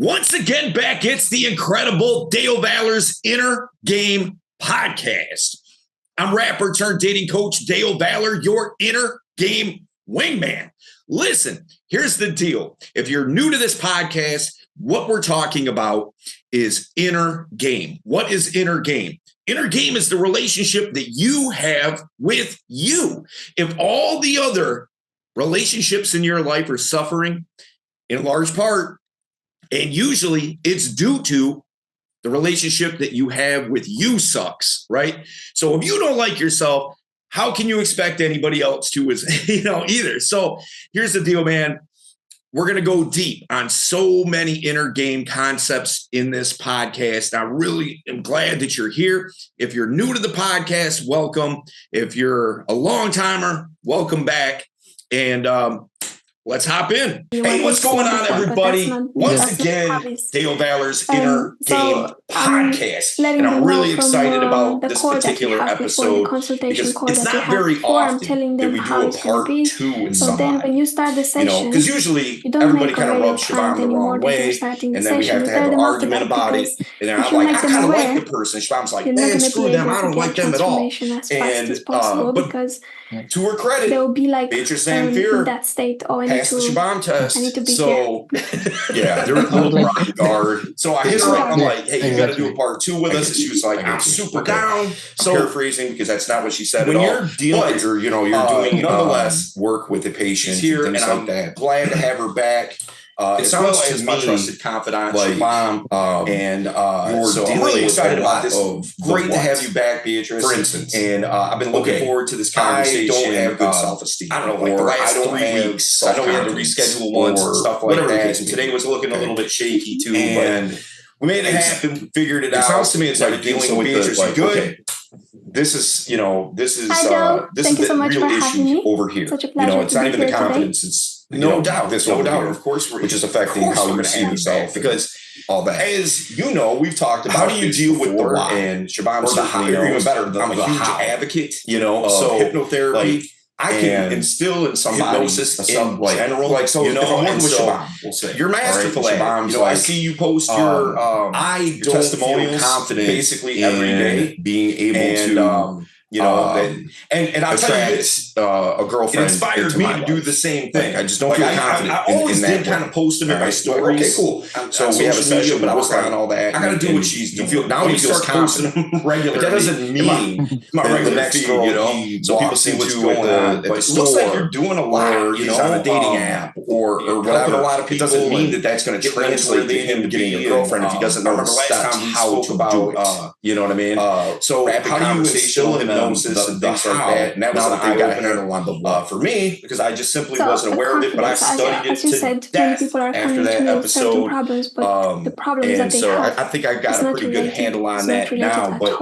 Once again, back, it's the incredible Dale Valor's Inner Game Podcast. I'm rapper turned dating coach Dale Valor, your inner game wingman. Listen, here's the deal. If you're new to this podcast, what we're talking about is inner game. What is inner game? Inner game is the relationship that you have with you. If all the other relationships in your life are suffering, in large part, and usually it's due to the relationship that you have with you sucks, right? So if you don't like yourself, how can you expect anybody else to either? So here's the deal, man. We're going to go deep on so many inner game concepts in this podcast. I really am glad that you're here. If you're new to the podcast, welcome. If you're a long timer, welcome back. And let's hop in. Hey, what's going on, everybody? Once again, Dale Valor's Inner Game Podcast. And I'm really excited about this particular episode because it's not very often that we do a part two with somebody. When you start the session, because usually everybody kind of rubs Siobhan the wrong way, and then we have to have an argument about it. And then I'm like, I kind of like the person. Siobhan's like, man, screw them. I don't like them at all. And but to her credit, Beatrice Zamfir that state, passed the Siobhan test. I need to be so yeah, they're a little rocky guard. So I hit her up. I'm like, hey, you got to do a part two with us. And she was like, I'm super down. So paraphrasing because that's not what she said at all. When you're dealing, you're doing nonetheless work with the patient here, and I'm glad to have her back. It sounds as my trusted confidant, mom, and so I'm really excited about this. Great to have you back, Beatrice. For instance, and I've been looking forward to this conversation. I don't have good self-esteem. I don't know, like the last 3 weeks. I know we had to reschedule once and stuff like that. And today was looking a little bit shaky too, and we made it happen. Figured it out. It sounds to me it's like dealing with Beatrice. Good. This is the real issue over here. It's not even the confidence. It's no doubt, of course, which is affecting how you see yourself because all that. As you know, we've talked about how do you deal with the why, and Siobhan's even better. I'm a huge advocate, so hypnotherapy. I can instill in somebody hypnosis in general. Like, so, if I'm working with Siobhan, we'll say you're masterful at it. I see you post your testimonials confident basically every day, being able to and I'll tell you this, a girlfriend. It inspired me to do the same thing. I just don't feel confident. I always did kind of post them in my stories. Okay, cool. So we have a session, but I was on all that. I got to do what she's doing. Now he feels confident regularly. But that doesn't mean my regular feed, so people see what's going on. But it looks like you're doing a lot, or he's on a dating app or whatever. A lot of people. It doesn't mean that that's going to translate to him getting a girlfriend if he doesn't know the steps how to do it. You know what I mean? So how do you instill in hypnosis and things like that? And that was an eye-opener for me because I just simply wasn't aware of it, but I studied it to death after that episode. The problems that they have. I think I got a pretty good handle on that now. But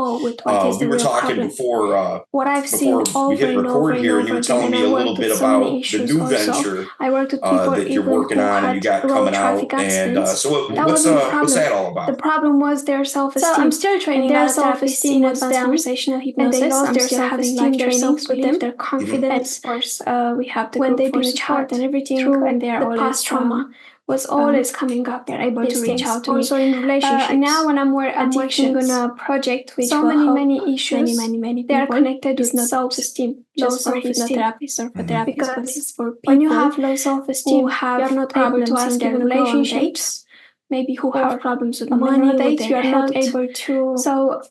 we were talking before we hit record here, and you were telling me a little bit about the new venture that you're working on and you got coming out. And so what's that all about? The problem was their self-esteem. So I'm still training their self-esteem was down. Transformational hypnosis. And they lost their self-esteem trainings with them, their confidence. And of course, we have the when group they've for been support and everything, and they are the always past trauma was always coming up. they're able to reach out to also me. in relationships. Now when I'm working on a project which so will many help issues, many they are people connected with self-esteem, low just for self-esteem. hypnotherapy, Because for people when you have low self-esteem, who have you're not able problems to ask in their people to go on relationships, dates, maybe who or have problems with money, money, with you their are not health. able to. So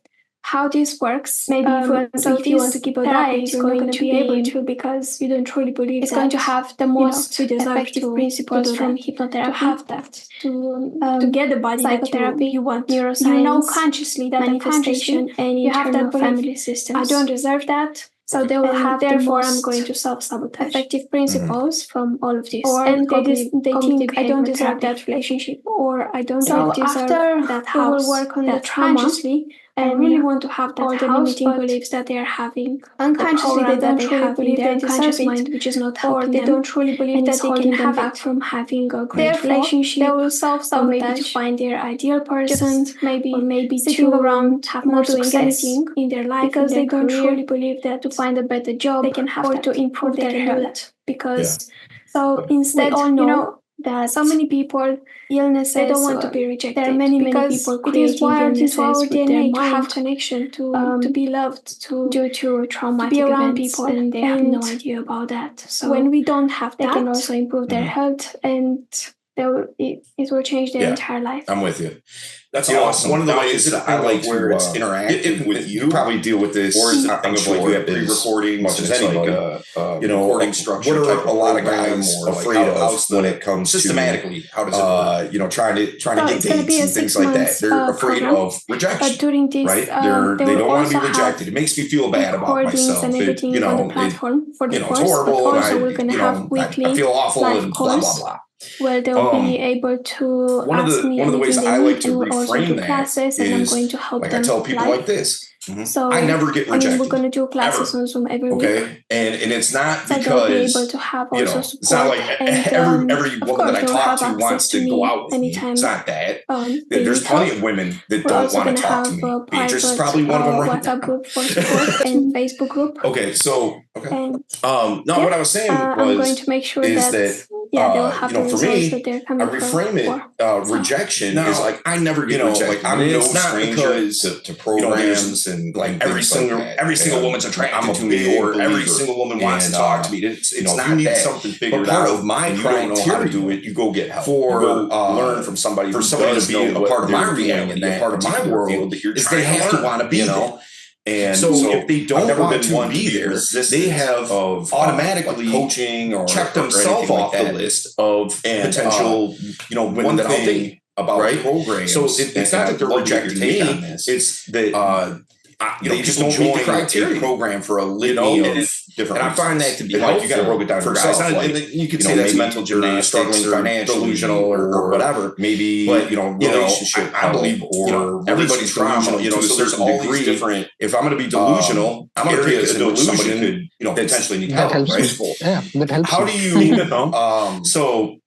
how this works, Maybe if you want to keep a diet, you're you're going to be able to because you don't truly believe it's going to have the most effective principles from hypnotherapy to have that to get the body psychotherapy that you want. neuroscience, You know consciously that manifestation, and you have that internal belief. family systems. I don't deserve that. So they will have therefore the I'm most going to self-sabotage. effective principles from all of this. Or and they think I don't behavior deserve therapy. that relationship, or I don't So deserve after that we will house. work on that the trauma, consciously and and really want to have that all the house, limiting but beliefs that they are having, unconsciously the they don't program truly that believe they their have in unconscious their mind, which is not or helping they them, don't truly believe and that is they holding can them have back it. from having a great Therefore, relationship. they will Or maybe self-sabotage. to find their ideal person, Maybe sitting to around, have not more doing success anything in their life, because in their they don't career, truly believe that to find a better job they can have or that, to improve or they their can do health. that. Because So instead, we all know that so many people, illnesses, they don't want to be rejected. There are many people creating it is wired into our DNA to have connection, to be loved, due to traumatic to be around events, people, and they have no idea about that. So when we don't have that, they can also improve their health, and it will change their entire life. I'm with you. That's awesome. One of the ways that I like where it's interactive with you probably deal with this, or is it thing of like you have pre-recording, much as anybody, recording structure. What are a lot of guys afraid of when it comes systematically? How does it work? Trying to get dates and things like that. They're afraid of rejection, but during this, right? They don't want to be rejected. It makes me feel bad about myself. On the platform for the course, it's horrible, and I feel awful and blah blah blah. Where they'll be able to ask me one of the ways I like to reframe that classes, and I'm going to help them. I tell people like this. So I never get rejected. We're going to do classes on Zoom every week. Okay, and it's not because they'll be able to have also support. It's not like every woman that I talk to wants to go out with me. It's not that. There's plenty of women that don't want to talk to me. Beatrice is probably one of them right now. WhatsApp group for support and Facebook group. Okay, so no, what I was saying was I'm going to make sure that they'll have the results that they're coming for. I reframe it. Rejection is like I never get rejected. Like I'm no stranger to programs and like every single woman's attracted to me, or every single woman wants to talk to me. It's not you need something figured out of my criteria. You don't know how to do it. You go get help. For learn from somebody. For somebody to be a part of my reality, a part of my world, is they have to want to be there. And so if they don't want to be there, they have automatically coaching or check themselves off the list of potential, one thing about programs. So it's not that they're rejecting me. It's that they just don't meet the criteria program for a litany of different. And I find that to be helpful. You got to broke it down for guys. You could say that's mental gymnastics, struggling financially, delusional, or whatever. Maybe, but relationship. I believe, or everybody's delusional. So there's all these different. If I'm going to be delusional, I'm going to pick a delusion could potentially need help. Right? Yeah, that helps. How do you? So.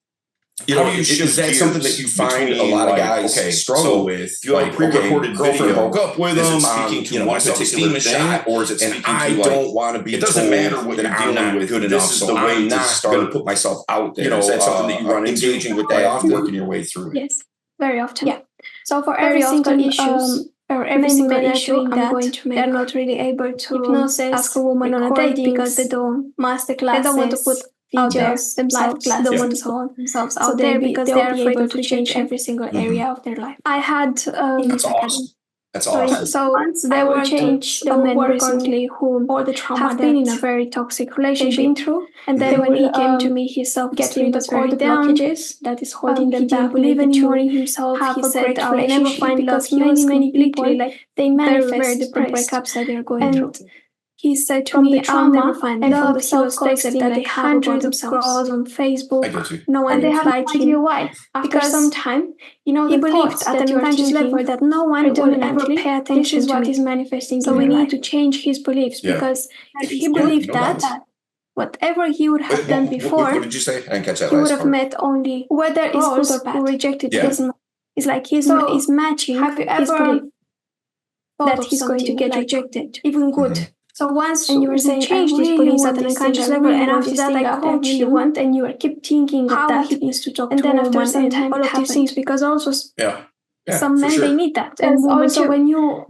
Is that something that you find a lot of guys struggle with? You like pre-recorded girlfriend broke up with them. Speaking to one particular thing, or is it speaking to I don't want to be? It doesn't matter what you're dealing with. Good enough. This is the way not to start to put myself out there. Is that something that you run into? Engaging with that often, working your way through it. Yes, very often. Yeah. So for every single issues. Or every single issue, I'm going to make. They're not really able to ask a woman on a date because they don't master classes. They don't want to put videos themselves. They don't want to put themselves out there because they're afraid to change every single area of their life. I had that's awesome. That's awesome. So once they will change the men recently who all the trauma have been in a very toxic relationship been through, and then when he came to me, his self-esteem was all the blockages that is holding them back. Believe anymore in himself. He said, "I will never find love." Many people like they manifest very depressed breakups that they're going through. He said to me, "I'll never find love." From the self-esteem that they hundreds of girls on Facebook. No one replied to him. Why? Because sometimes, he believed at an unconscious level that no one will ever pay attention. This is what is manifesting. So we need to change his beliefs because if he believed that, whatever he would have done before, what did you say? I didn't catch that. He would have met only whether it's good or bad. Who rejected doesn't. It's like he's matching his belief that he's going to get rejected, even good. So once you were saying, change these beliefs at an unconscious level, and after that I coach you want, and you keep thinking how he needs to talk to a woman, and then after some time all of these things, because also some men they need that, and also when you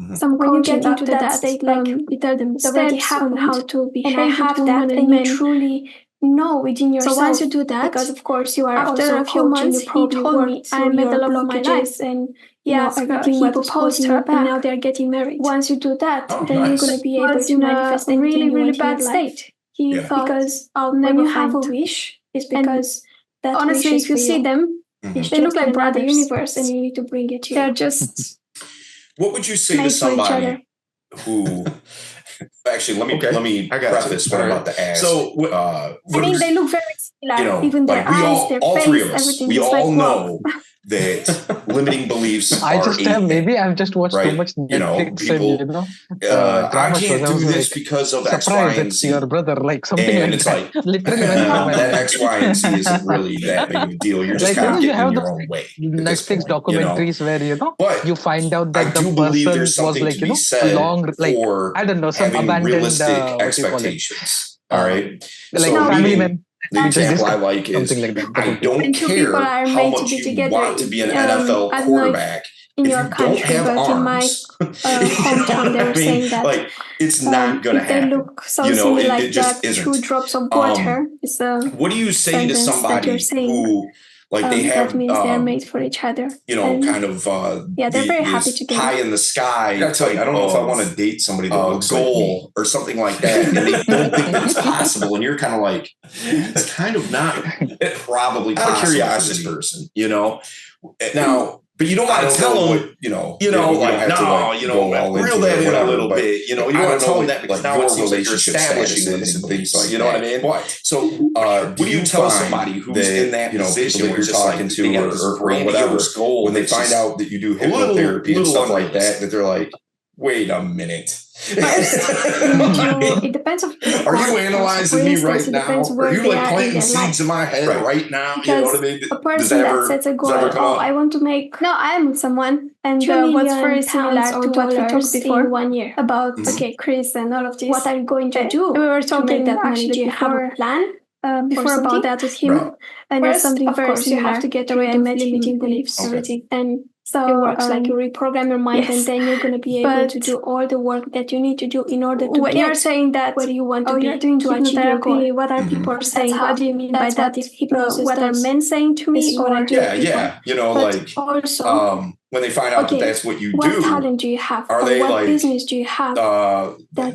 get into that state, like you tell them steps on how to behave, and I have that, and you truly know within yourself. So once you do that, because of course you are after a few months, he told me I'm in the middle of my life, and everything he proposed her, and now they're getting married. Once you do that, then you're going to be able to manifest a really bad state. He thought, because when you have a wish, it's because that honestly, if you see them, they look like brother universe, and you need to bring it here. They're just. What would you say to somebody who? Actually, let me preface what I'm about to ask. So, they look very similar. Even their eyes, their face, three of us, everything. We all know that limiting beliefs. I've just watched so much Netflix, people, I can't do this because of X, Y, and Z. Your brother, like something, and it's like literally that X, Y, and Z isn't really that big of a deal. You're just kind of getting in your own way. Netflix documentaries where but you find out that the person was like long, like I don't know, some abandoned realistic expectations. All right, like family members The example I like is, I don't care how much you want to be an NFL quarterback. In if your you country, don't have but arms, in my hometown, they were saying that like it's not going to happen. They look so similar, like it just isn't. 2 drops of water. Is what do you say to somebody who, like, they have? That means they're made for each other. Kind of. They're very happy together. Pie in the sky. I don't know if I want to date somebody that looks goal like me, or something like that, and they don't think that it's possible, and you're kind of like, it's kind of not probably possible for this person, Now. But you don't want to tell them, reel that in a little bit. You don't want to tell them that because now it seems like you're establishing this and things like that. You know what I mean? So, what do you tell somebody who's in that position where you're talking to or whatever, when they find out that you do hypnotherapy and stuff like that they're like, wait a minute. It depends on. Are you analyzing me right now? Are you like planting seeds in my head right now? Because you know what I mean? A person that sets a goal, I want to make. No, I am with someone, and what's very similar to what we talked before 1 year about Chris and all of this. What are you going to do? We were talking that money. Do you have a plan? Before about that with him, and there's something very similar. You have to get away with limiting beliefs, everything, and so it works like you reprogram your mind, and then you're going to be able to do all the work that you need to do in order to. When you're saying that, where you want to be, you're doing to achieve your goal. What are people saying? What do you mean by that? If hypnosis, what are men saying to me, or like also. When they find out that that's what you do, what talent do you have? Are they what business do you have?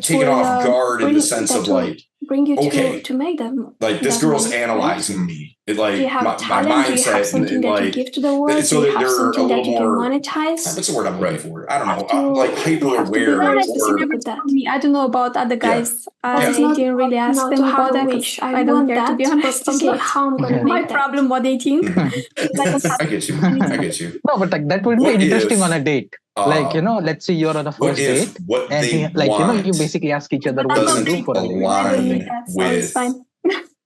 Taken off guard in the sense of like, bring you to make them. Like this girl's analyzing me. It like my mindset. Do you have something that you give to the world? So do you have they're something a that little you can more monetize? What's the word I'm looking for? I don't know. Like hyper aware. I don't know about other guys. I didn't really ask them about that. I don't care, to be honest. Okay, how I'm gonna make my problem what they think. I get you. I get you. No, but like that would be interesting on a date. Like, let's say you're on a first date, and you basically ask each other what to do for a date. With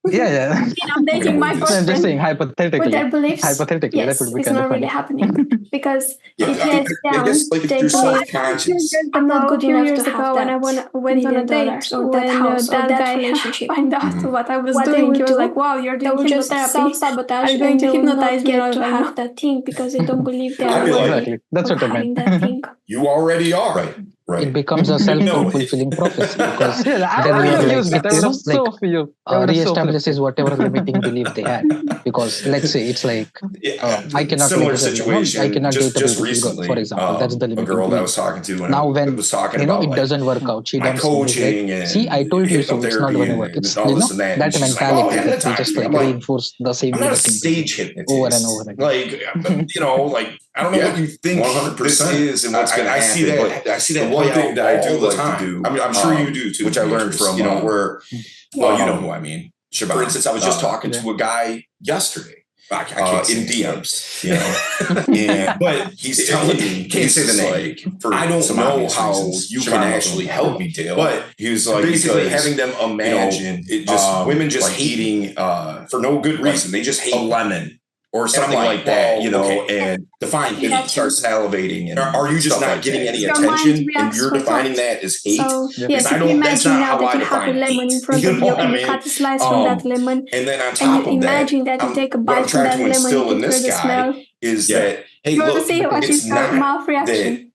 Yeah. I'm dating my boyfriend. I'm just saying hypothetically. With their beliefs. Hypothetically, yes, that would be it's kind not of funny. really happening because if yes, down, like if you're self-conscious. I'm not good enough to have that. When I went on a date or that house or that relationship, find out what I was doing. He was like, "Wow, you're doing hypnotherapy. Self-sabotage. Are going to hypnotize me to have that thing because they don't believe they are exactly. That's what I meant. That thing. You already are. Right. It becomes a self-fulfilling prophecy because then reestablishes whatever limiting belief they had. Because let's say it's like I cannot similar situation. I cannot just date a beautiful recently, girl, for example. That's the limiting a girl belief. that I was talking to. Now when was talking about it doesn't work out, she my dumps coaching me. and See, I told you so. It's not going to work. It's that mentality that we just like reinforce the same I'm not a stage hypnotist over and over again. Like I don't know what you think 100% this is and what's going to happen. I see that one thing that I do all the time. I'm sure you do too, which I learned from where you know who I mean. For instance, I was just talking to a guy yesterday. I can't in DMs, but he's telling me, can't say the name. I don't know how you can actually help me, Dale. But he was like, basically having them imagine it just women just eating for no good reason. They just hate a lemon or something like that, and define hate, start salivating. And are you just not getting any attention and you're defining that as hate? Yes, if you imagine now that you have a lemon in front of you and you cut a slice from that lemon, and then on top of that, imagine that you take a bite from that lemon and you feel the smell. Is that, hey, look, it's not mouth reaction.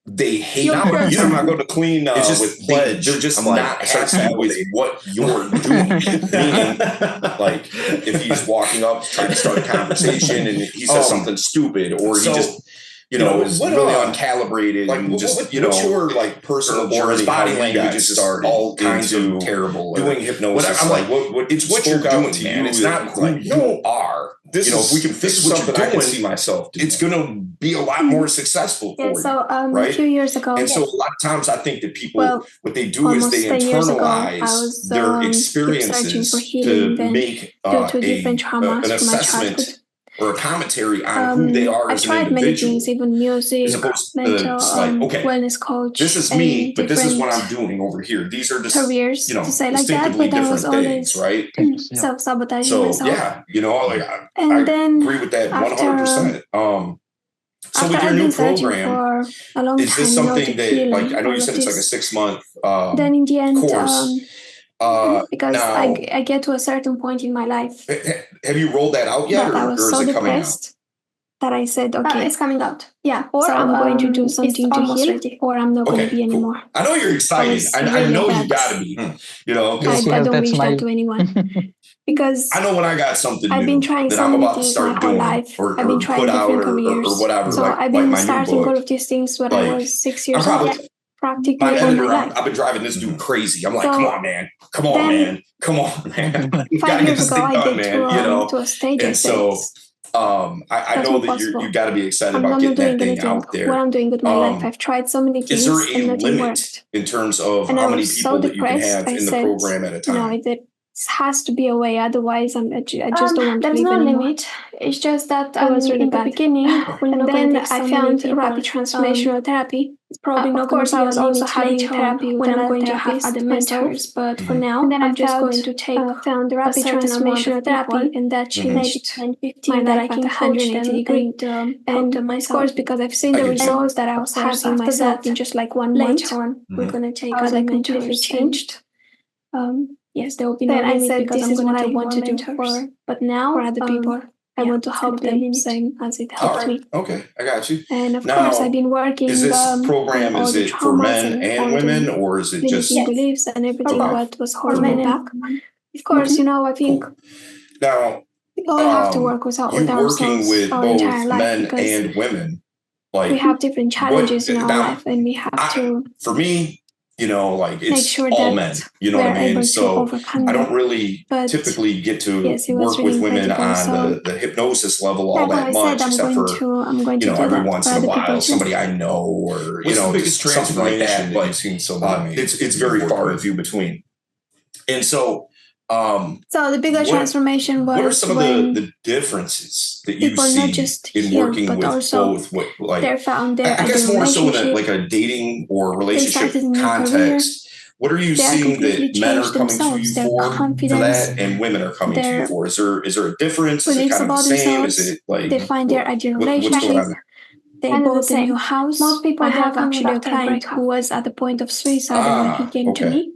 They hate you're not going to clean it's just pledge. They're just not happy with what you're doing. Meaning, like, if he's walking up trying to start a conversation and he says something stupid or he just is really uncalibrated and just what's your like personal or his body language is just all kinds of terrible doing hypnosis. I'm like what it's what you're doing, man. It's not who you are. This if we can fix something I can see myself doing, it's going to be a lot more successful for you. So a few years ago. And so a lot of times I think that people, what they do is they internalize their experiences to make an assessment or a commentary on who they are as an individual. I tried many things, even music, mental, wellness coach. This is me, but this is what I'm doing over here. These are just careers, to say like that, but I was always right? Self-sabotaging myself. Yeah, I agree with that 100%. So with your new program, is this something that, like, I know you said it's like a 6-month then in the end, course. because now, I get to a certain point in my life. Have you rolled that out yet, or is it coming out? That I said, okay, it's coming out. Yeah, or so, I'm going to do something to heal, ready. Or I'm not going to be anymore. Cool. I know you're excited. I know you got to be. You know, I don't wish that to anyone. Because I know when I got something I've been trying that so I'm many about to things start my doing, whole life. or I've been trying put out, different careers. or whatever. So I've been starting all of these things when I was 6 years old. Practically my editor, my life. I've been driving this dude crazy. I'm like, come on, man. Come on, man. 5 years ago, I get to a stage. And so I know that you got to be excited about getting that thing out there. What I'm doing with my life, I've tried so many things. Is there a and limit worked. In terms of how many people that you can have in the program at a time? No, there has to be a way. Otherwise, I just don't want to live anymore. There's no limit. It's just that I was really in the beginning, and then I found rapid transformational therapy. It's probably not. Of course, I was also having therapy when I'm going to have other mentors, but for now, and then I'm just going to take found the rapid transformational therapy, and that changed my life at 180 degrees. And of course, because I've seen the results that I was having myself in just like 1 month, we're going to take other mentors changed. Yes, there will be no limit because I'm going to take what I want to do but now for other people, I want to help them same as it helped me. Okay, I got you. And of course, I've been working. Is this program, is it for men and women, or is it just beliefs and everything what was holding me back? Of course, I think now we all have to work with ourselves with our both entire life men and women. Like we have different challenges in our life, and we have to. For me, it's all men, you know what I mean? So I don't really typically get to work with women on the hypnosis level all that much, except for, every once in a while, somebody I know, or, biggest something like that. But you've seen so it's very far and few between. And so, the bigger transformation was what are some of the differences that you see in working with both? They found their I guess more so in a dating or relationship context. What are you seeing that men are coming to you for that, and women are coming to you for? Is there a difference? Is it kind of the same? Is it like they find their ideal relationship? They bought a new house. Most people have actually a client who was at the point of suicide, and when he came to me.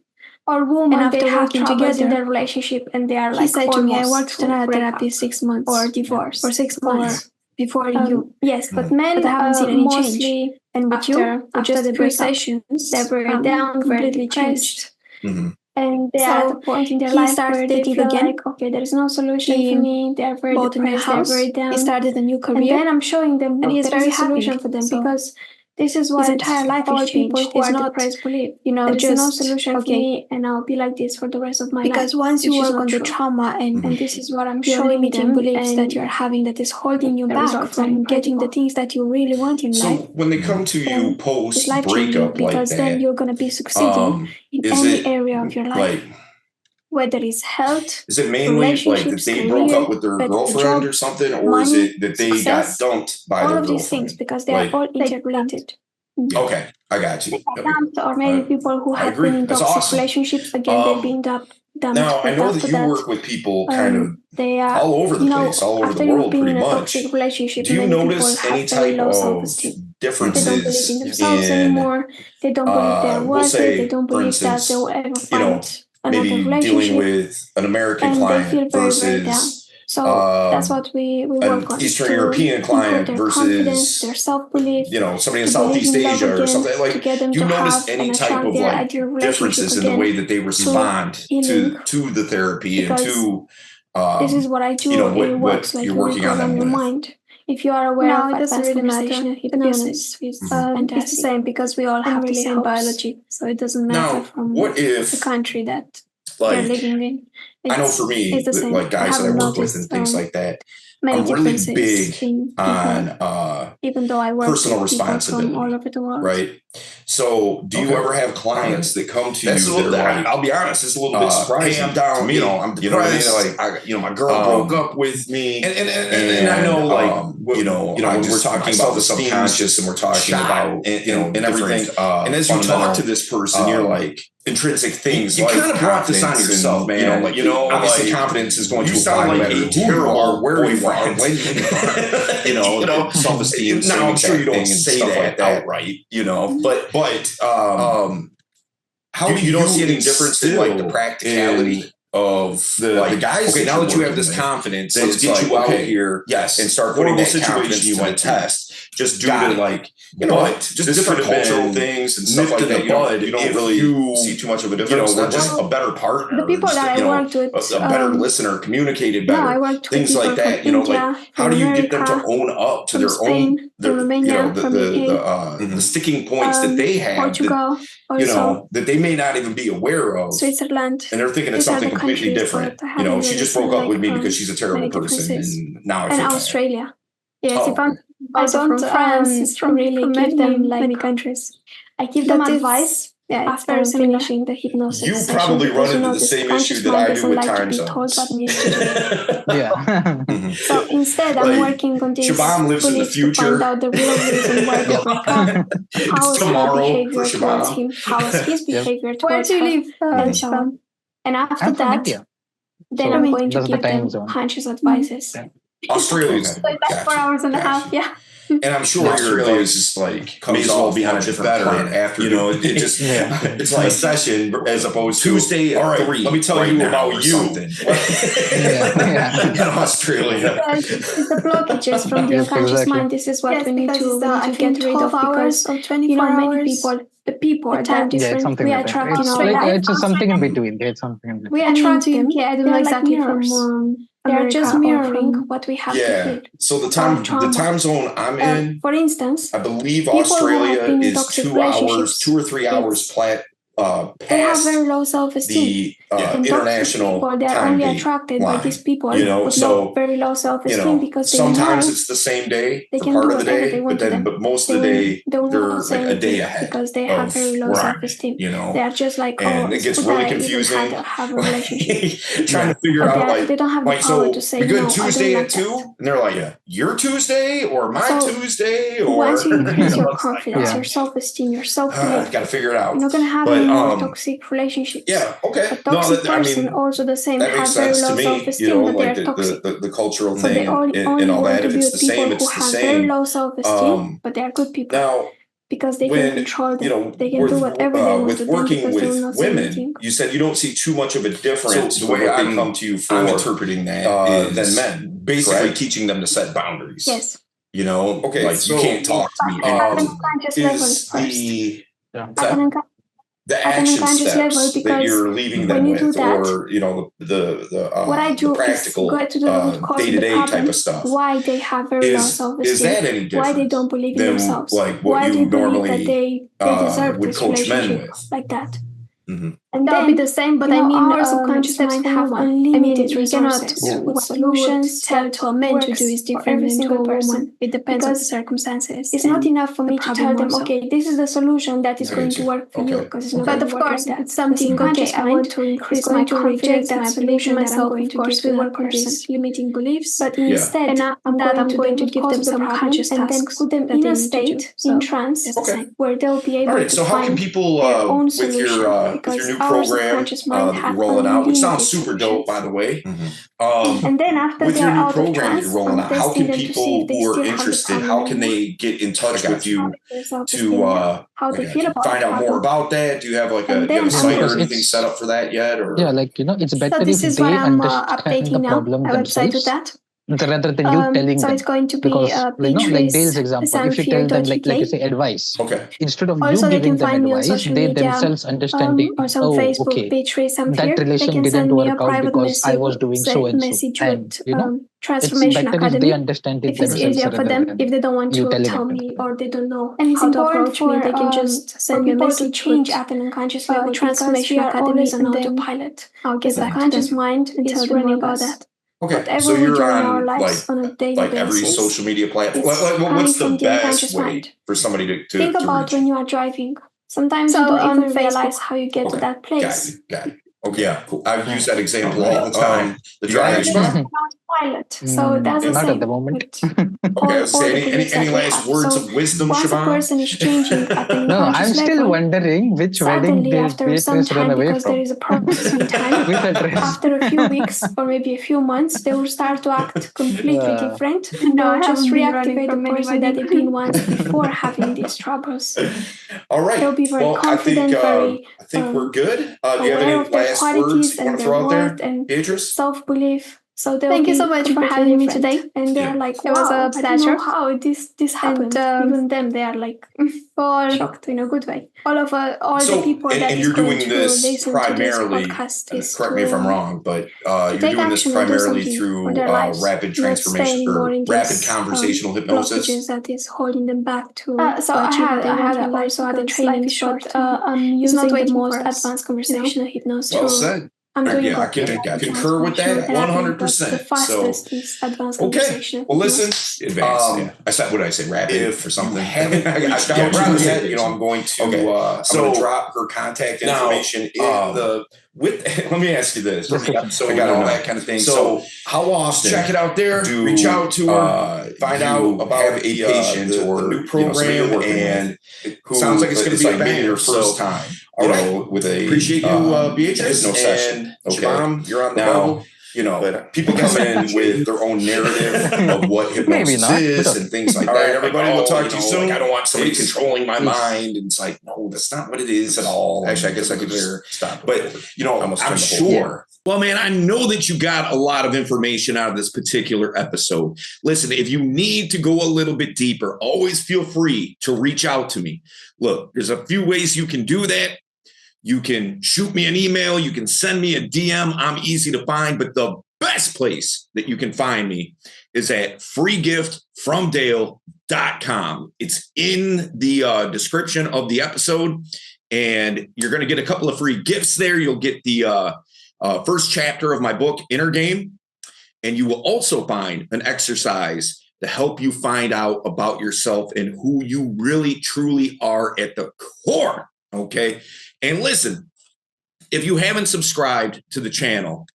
Or woman, and after working together in their relationship, and they are like, he said to me, I worked for another therapy 6 months, or divorce, for 6 months before you. Yes, but men, I haven't seen any change. And with after the 3 sessions, they were down, completely changed. And they are at a point in their life where they feel like, okay, there is no solution for me. They are very depressed, they are very down. He started a new career. And then I'm showing them, and he's very solution for them because this is what his entire life is changed. People who are depressed believe, there is no solution for me, and I'll be like this for the rest of my life. Because once you work on the trauma, and this is what I'm showing them, beliefs that you're having that is holding you back from getting the things that you really want in life. So when they come to you post breakup because then you're going to be succeeding in any area of your life. Whether it's health, is it mainly like that they broke up with their girlfriend or something, or is it that they got dumped by their girlfriend? All of these things, because they are all interrelated. Okay, I got you. Or maybe people who have been in toxic relationships, again, they've been dumped. Now, I know that you work with people kind of all over the place, all over the world pretty much. Do you notice any type of differences they don't believe in themselves anymore. They don't believe they're worth it. They don't believe that they'll ever find maybe dealing with an American client versus that's what we work on. Eastern European client versus their self-belief, somebody in Southeast Asia or something. Like, do you notice any type of differences in the way that they respond to the therapy and to this is what I do. It works like you're working on your mind. If you are aware of advanced conversational hypnosis, it's the same because we all have the same biology. So it doesn't matter from the country that they're living in. I know for me, like guys that I work with and things like that, I'm really big on even though I work personal with responsibility from all over the world. Right. So do you ever have clients that come to you that are like, I'll be honest, it's a little bit surprising. Hey, I'm down, I'm depressed. My girl broke up with me. And I know, when we're talking about the subconscious and we're talking about, and everything. And as you talk to this person, you're like, intrinsic things. You kind of brought this on yourself, man. Obviously confidence is going to sound like a terrible where we from, self-esteem. Now I'm sure you don't say that outright, but you don't see any difference in like the practicality of the guys. Okay, now that you have this confidence, let's get you out here, and start putting that confidence you want to test. Just due to like just different cultural things and stuff like that. You don't really see too much of a difference. We're just a better partner. The people that I worked with, a better listener, communicated better, things like that. Like how do you get them to own up to their own, the sticking points that they have, Portugal, that they may not even be aware of, Switzerland, and they're thinking it's something completely different. She just broke up with me because she's a terrible person, and now I feel bad. Australia. Yes, if I'm also from France, really give them many countries. I give them advice after finishing the hypnosis. You probably run into the same issue that I do with time zones. So instead, I'm working on this. Shabam lives in the future. To find out the real reason why they break up. How is her behavior towards him? How is his behavior towards her? And so on. And after that, then I'm going to give them conscious advices. Australia's like that 4 hours and a half, And I'm sure Australia is just like comes off be on a different planet after it just it's like a session as opposed to Tuesday. All right, 3. Let me tell you about you in Australia. It's the blockages from the unconscious mind. This is what we need to get rid of because many people are that different. We attract it's something in between. We attract them. I don't know exactly from. They're just mirroring what we have to feel. So the time zone I'm in, for instance, I believe Australia is 2 hours, 2 or 3 hours they have very low self-esteem. The international people, they're only attracted by these people with very low self-esteem because they sometimes it's the same day for part of the day, but most of the day they're like a day ahead because they have very low self-esteem. They're just like, and it gets really confusing. Have a relationship. Trying to figure out like they don't have the power to say we good no, Tuesday at 2, and they're like, your Tuesday or my Tuesday or once you increase your confidence, your self-esteem, your self-belief, got to figure it out. You're not gonna have any more toxic relationships. Okay. A toxic person also the same have very low self-esteem, but like they're toxic. The cultural thing they only and all want that. to If be it's with the people same, who it's the have same. very low self-esteem, but they're good people. Now, because they can control them. They can do whatever they want to do. With working with women, you said you don't see too much of a difference the way I come to you for. I'm interpreting that than men. Basically teaching them to set boundaries. Yes. Okay, like you can't talk to me. The action steps that you're leaving them with, or what I do the practical is go to the root cause day-to-day of the type of stuff. Why they have very low self-esteem? Is that any different? Why they don't believe in themselves? Like what why you they believe normally that they deserve would this coach men relationship with? like that? Mm-hmm. And that would be the same, but I mean, our subconscious mind have unlimited resources. What solutions tell to a man to do is different than to a woman. It depends on the circumstances. It's not enough for me to tell them, okay, this is the solution that is going to work for you. Because but of course, it's something. Okay, I want to increase my confidence, that solution myself. Of course, we work on these limiting beliefs. But instead, I'm going to give them some conscious tasks and then put them in a state, in trance, where they'll be able to find their own solution. With your new program that you're rolling out, which sounds super dope, by the way. And then after with your they're new out of program trance, you're rolling out, how can people who are still interested, how can they get in touch with you to how they feel about find out more about that? Do you have like a site or anything set up for that yet? Or it's better so this if is they what I'm understand the updating problem now. A website with themselves. that. Rather than you telling so them, it's going to be because like Dale's Beatrice example, if you tell them like you say advice, instead of also you they giving can find them me on advice, social they media, themselves understanding. or some Facebook, Beatrice Zamfir. That relation didn't work out because I was doing so and so. And Transformational it's better if they understand it if it's easier for them, if they don't want to tell me or they don't know how to approach me, they can just send me a message. Change at an unconscious level. Transformational Academy is an autopilot. I'll get the conscious mind and tell them more about that. Okay, so you're on like every social media platform. What's the best way for somebody to think about reach? when you are driving? Sometimes you don't even realize how you get to that place. Got it. Okay, yeah, cool. I've used that example all the time. The driving. pilot. So that's the not same. at the moment. Any last words of wisdom, once Siobhan? a person is changing at the No, I'm unconscious still level, wondering which wedding suddenly did after some Beatrice run time, away because from. there is a process in time, With a dress. after a few weeks or maybe a few months, they will start to act completely different. And they'll just reactivate the person that they've been once before having these troubles. All right. They'll be very confident, I think we're good. Do you have any last words you want to throw out there, and Beatrice? self-belief. So thank you so much for having me today. And they're like, it was a pleasure. I don't know how this happened. And, even them, they are like shocked in a good way. All the people that you're doing this primarily. Correct me if I'm wrong, but you're doing this primarily through rapid transformation or rapid conversational hypnosis. That is holding them back to. So I had also other trainings, but I'm using the most advanced conversational hypnosis. Well said. I'm doing I concur with that 100%. So, advanced okay. Well, listen, advanced. I said, what did I say? Rapid or something? I got yet. I'm going to. Okay. So drop her contact information in the. Let me ask you this. So I got all that kind of thing. So how often? Check it out there. Reach out to her. Find out about a patient or new program, and sounds like it's going to be a banger your first time. All right. With a appreciate you, Beatrice. No session. Siobhan, you're on the bubble. People come in with their own narrative of what hypnosis is and things like that. All right, everybody, we'll talk to you soon. I don't want somebody controlling my mind. And it's like, no, that's not what it is at all. Actually, I guess I could stop. But, I'm sure. Well, man, I know that you got a lot of information out of this particular episode. Listen, if you need to go a little bit deeper, always feel free to reach out to me. Look, there's a few ways you can do that. You can shoot me an email. You can send me a DM. I'm easy to find. But the best place that you can find me is at freegiftfromdale.com. It's in the description of the episode. And you're going to get a couple of free gifts there. You'll get the first chapter of my book, Inner Game. And you will also find an exercise to help you find out about yourself and who you really, truly are at the core. Okay. And listen, if you haven't subscribed to the channel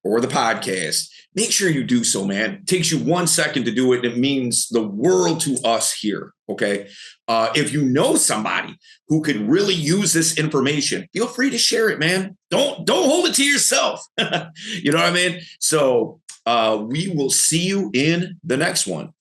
or the podcast, make sure you do so, man. It takes you 1 second to do it. It means the world to us here. Okay. If you know somebody who could really use this information, feel free to share it, man. Don't hold it to yourself. You know what I mean? So we will see you in the next one.